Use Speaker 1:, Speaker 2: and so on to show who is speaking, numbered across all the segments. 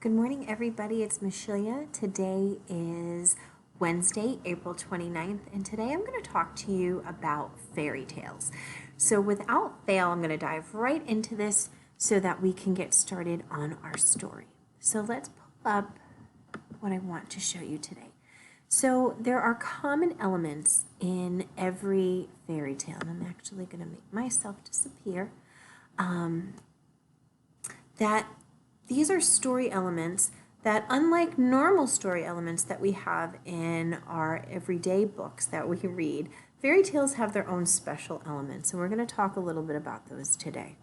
Speaker 1: Good morning, everybody. It's Michelia. Today is Wednesday, April 29th, and today I'm going to talk to you about fairy tales. So without fail, I'm going to dive right into this so that we can get started on our story. So let's pull up what I want to show you today. So there are common elements in every fairy tale, and I'm actually going to make myself disappear. That these are story elements that, unlike normal story elements that we have in our everyday books that we read, fairy tales have their own special elements, and we're going to talk a little bit about those today.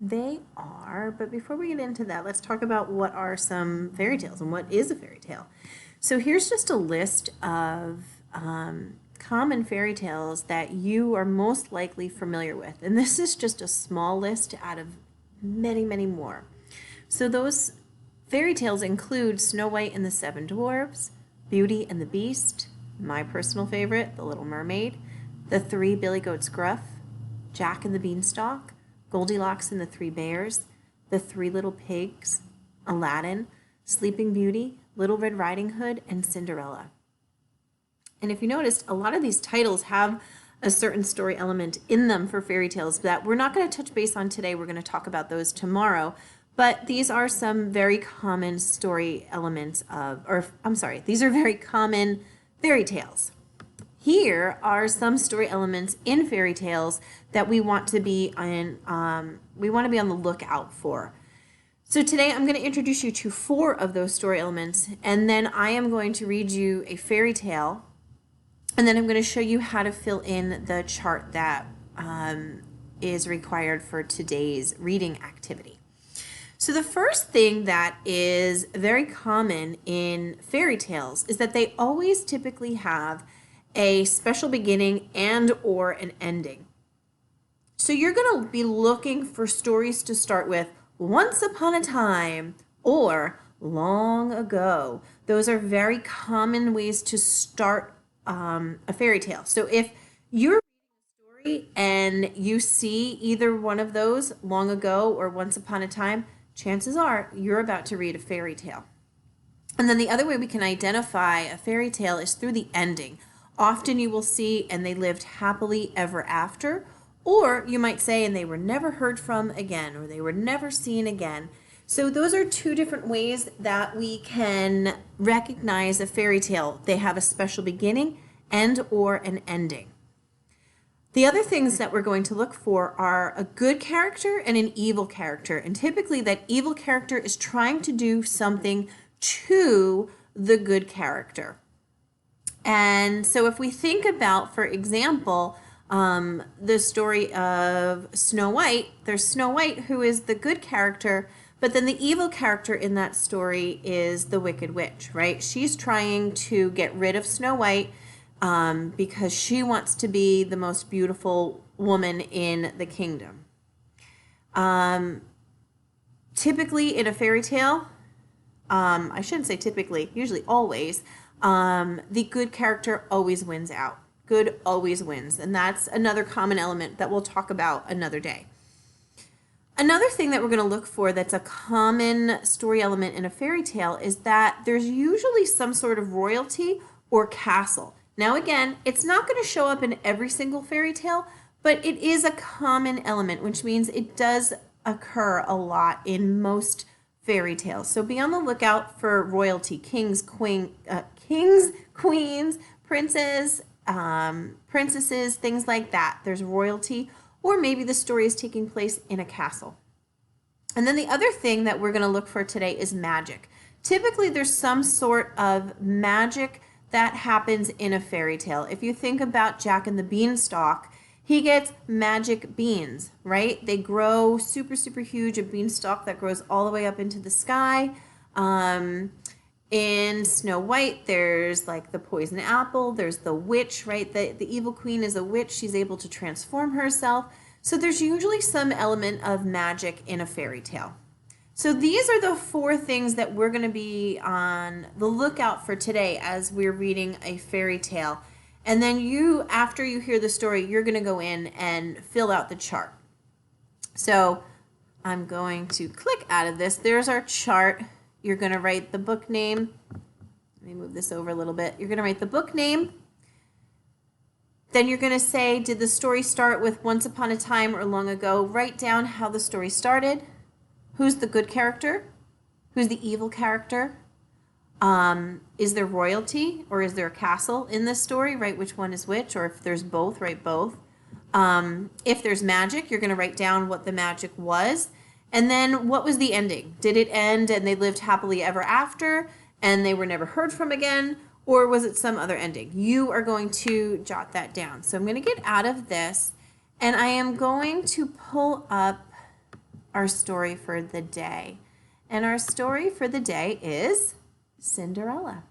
Speaker 1: But before we get into that, let's talk about what are some fairy tales and what is a fairy tale. So here's just a list of common fairy tales that you are most likely familiar with, and this is just a small list out of many, many more. So those fairy tales include Snow White and the Seven Dwarfs, Beauty and the Beast, my personal favorite, The Little Mermaid, The Three Billy Goats Gruff, Jack and the Beanstalk, Goldilocks and the Three Bears, The Three Little Pigs, Aladdin, Sleeping Beauty, Little Red Riding Hood, and Cinderella. And if you noticed, a lot of these titles have a certain story element in them for fairy tales that we're not going to touch base on today. We're going to talk about those tomorrow. But these are some very common story elements these are very common fairy tales. Here are some story elements in fairy tales that we want to be on the lookout for. So today I'm going to introduce you to 4 of those story elements, and then I am going to read you a fairy tale. And then I'm going to show you how to fill in the chart that is required for today's reading activity. So the first thing that is very common in fairy tales is that they always typically have a special beginning and or an ending. So you're going to be looking for stories to start with once upon a time or long ago. Those are very common ways to start a fairy tale. So if you're reading a story and you see either one of those, long ago or once upon a time, chances are you're about to read a fairy tale. And then the other way we can identify a fairy tale is through the ending. Often you will see, and they lived happily ever after, or you might say, and they were never heard from again, or they were never seen again. So those are 2 different ways that we can recognize a fairy tale. They have a special beginning and or an ending. The other things that we're going to look for are a good character and an evil character. And typically that evil character is trying to do something to the good character. And so if we think about, for example, the story of Snow White, there's Snow White who is the good character, but then the evil character in that story is the Wicked Witch, right? She's trying to get rid of Snow White because she wants to be the most beautiful woman in the kingdom. Typically in a fairy tale, I shouldn't say typically, usually always, the good character always wins out. Good always wins, and that's another common element that we'll talk about another day. Another thing that we're going to look for that's a common story element in a fairy tale is that there's usually some sort of royalty or castle. Now again, it's not going to show up in every single fairy tale, but it is a common element, which means it does occur a lot in most fairy tales. So be on the lookout for royalty, kings, queens, princes, princesses, things like that. There's royalty, or maybe the story is taking place in a castle. And then the other thing that we're going to look for today is magic. Typically there's some sort of magic that happens in a fairy tale. If you think about Jack and the Beanstalk, he gets magic beans, right? They grow super, super huge, a beanstalk that grows all the way up into the sky. In Snow White, there's like the poison apple, there's the witch, right? The evil queen is a witch. She's able to transform herself. So there's usually some element of magic in a fairy tale. So these are the 4 things that we're going to be on the lookout for today as we're reading a fairy tale. And then after you hear the story, you're going to go in and fill out the chart. So I'm going to click out of this. There's our chart. You're going to write the book name. Let me move this over a little bit. You're going to write the book name. Then you're going to say, did the story start with once upon a time or long ago? Write down how the story started. Who's the good character? Who's the evil character? Is there royalty or is there a castle in this story? Write which one is which, or if there's both, write both. If there's magic, you're going to write down what the magic was. And then what was the ending? Did it end and they lived happily ever after and they were never heard from again? Or was it some other ending? You are going to jot that down. So I'm going to get out of this and I am going to pull up our story for the day. And our story for the day is Cinderella.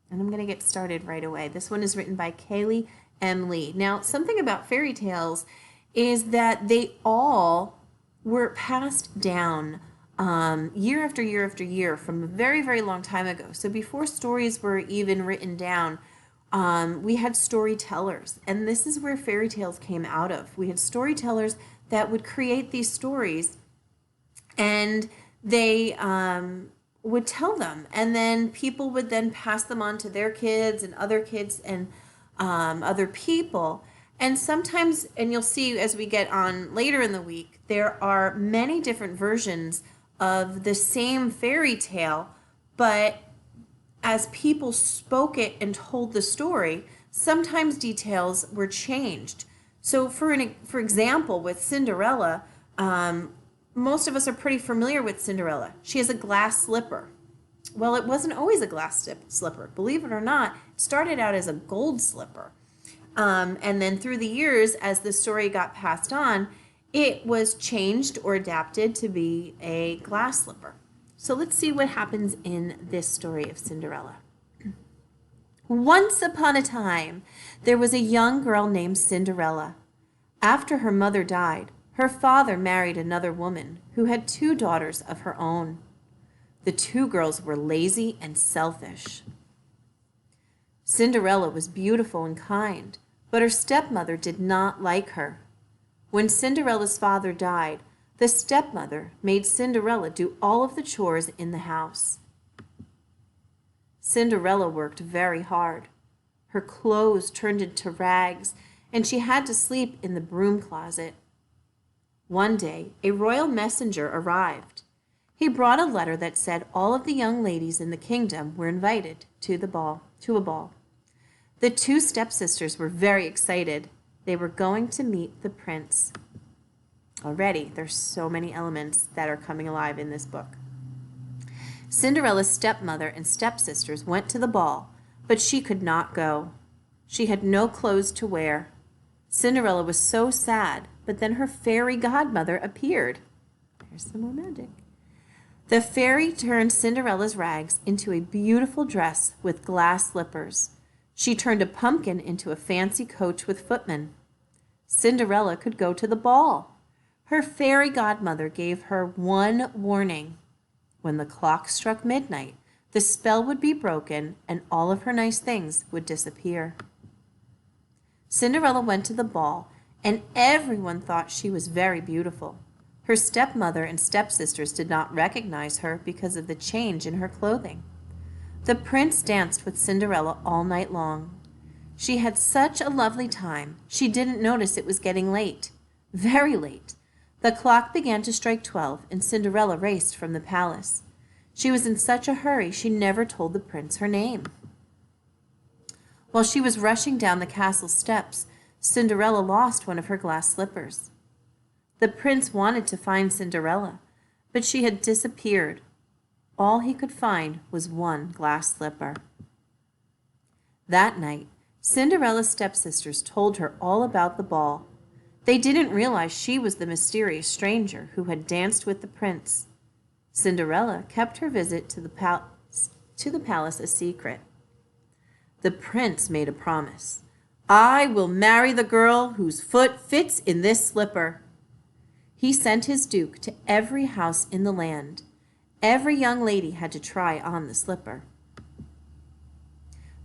Speaker 1: And I'm going to get started right away. This one is written by Kaylee M. Lee. Now, something about fairy tales is that they all were passed down year after year after year from a very, very long time ago. So before stories were even written down, we had storytellers. And this is where fairy tales came out of. We had storytellers that would create these stories and they would tell them. And then people would then pass them on to their kids and other people. And sometimes, and you'll see as we get on later in the week, there are many different versions of the same fairy tale, but as people spoke it and told the story, sometimes details were changed. So for example, with Cinderella, most of us are pretty familiar with Cinderella. She has a glass slipper. Well, it wasn't always a glass slipper. Believe it or not, it started out as a gold slipper. And then through the years, as the story got passed on, it was changed or adapted to be a glass slipper. So let's see what happens in this story of Cinderella. Once upon a time, there was a young girl named Cinderella. After her mother died, her father married another woman who had 2 daughters of her own. The 2 girls were lazy and selfish. Cinderella was beautiful and kind, but her stepmother did not like her. When Cinderella's father died, the stepmother made Cinderella do all of the chores in the house. Cinderella worked very hard. Her clothes turned into rags, and she had to sleep in the broom closet. One day, a royal messenger arrived. He brought a letter that said all of the young ladies in the kingdom were invited to a ball. The 2 stepsisters were very excited. They were going to meet the prince. Already, there's so many elements that are coming alive in this book. Cinderella's stepmother and stepsisters went to the ball, but she could not go. She had no clothes to wear. Cinderella was so sad, but then her fairy godmother appeared. There's some more magic. The fairy turned Cinderella's rags into a beautiful dress with glass slippers. She turned a pumpkin into a fancy coach with footmen. Cinderella could go to the ball. Her fairy godmother gave her one warning. When the clock struck midnight, the spell would be broken and all of her nice things would disappear. Cinderella went to the ball, and everyone thought she was very beautiful. Her stepmother and stepsisters did not recognize her because of the change in her clothing. The prince danced with Cinderella all night long. She had such a lovely time, she didn't notice it was getting late. Very late. The clock began to strike 12, and Cinderella raced from the palace. She was in such a hurry, she never told the prince her name. While she was rushing down the castle steps, Cinderella lost one of her glass slippers. The prince wanted to find Cinderella, but she had disappeared. All he could find was one glass slipper. That night, Cinderella's stepsisters told her all about the ball. They didn't realize she was the mysterious stranger who had danced with the prince. Cinderella kept her visit to the palace a secret. The prince made a promise. "I will marry the girl whose foot fits in this slipper." He sent his duke to every house in the land. Every young lady had to try on the slipper.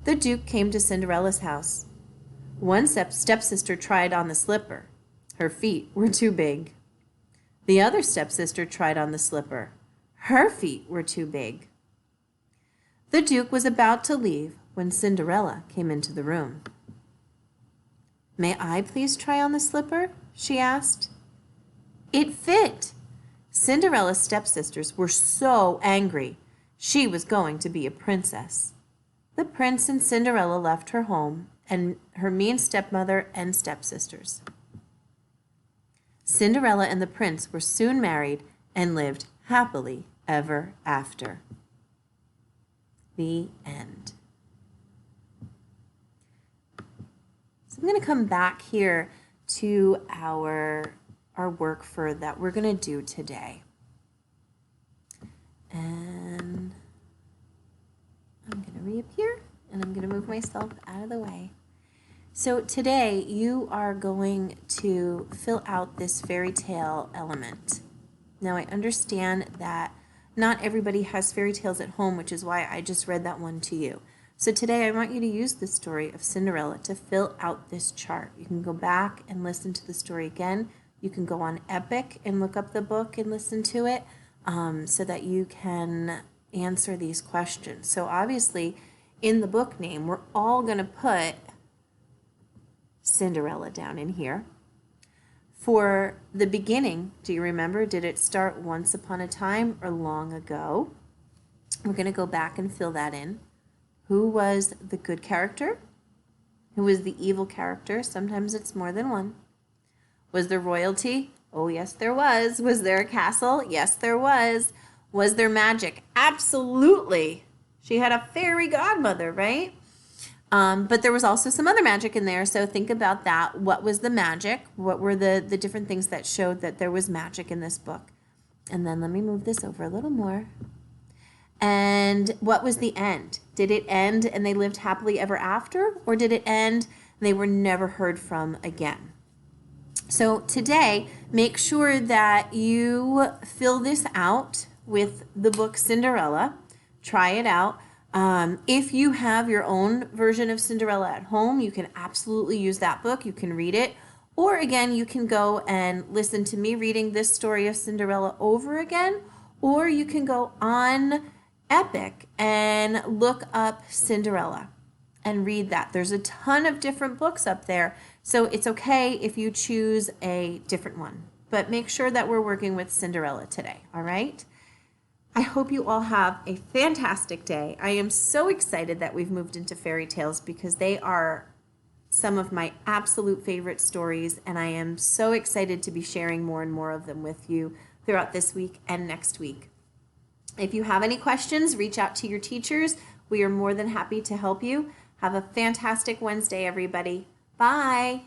Speaker 1: The duke came to Cinderella's house. One stepsister tried on the slipper. Her feet were too big. The other stepsister tried on the slipper. Her feet were too big. The Duke was about to leave when Cinderella came into the room. "May I please try on the slipper?" she asked. It fit. Cinderella's stepsisters were so angry. She was going to be a princess. The prince and Cinderella left her home and her mean stepmother and stepsisters. Cinderella and the prince were soon married and lived happily ever after. The end. So I'm going to come back here to our work for that we're going to do today. And I'm going to reappear and I'm going to move myself out of the way. So today you are going to fill out this fairy tale element. Now I understand that not everybody has fairy tales at home, which is why I just read that one to you. So today I want you to use the story of Cinderella to fill out this chart. You can go back and listen to the story again. You can go on Epic and look up the book and listen to it so that you can answer these questions. So obviously in the book name, we're all going to put Cinderella down in here. For the beginning, do you remember, did it start once upon a time or long ago? We're going to go back and fill that in. Who was the good character? Who was the evil character? Sometimes it's more than one. Was there royalty? Oh, yes, there was. Was there a castle? Yes, there was. Was there magic? Absolutely. She had a fairy godmother, right? But there was also some other magic in there, so think about that. What was the magic? What were the different things that showed that there was magic in this book? And then let me move this over a little more. And what was the end? Did it end and they lived happily ever after? Or did it end and they were never heard from again? So today, make sure that you fill this out with the book Cinderella. Try it out. If you have your own version of Cinderella at home, you can absolutely use that book. You can read it. Or again, you can go and listen to me reading this story of Cinderella over again. Or you can go on Epic and look up Cinderella and read that. There's a ton of different books up there. So it's okay if you choose a different one. But make sure that we're working with Cinderella today, all right? I hope you all have a fantastic day. I am so excited that we've moved into fairy tales because they are some of my absolute favorite stories, and I am so excited to be sharing more and more of them with you throughout this week and next week. If you have any questions, reach out to your teachers. We are more than happy to help you. Have a fantastic Wednesday, everybody. Bye.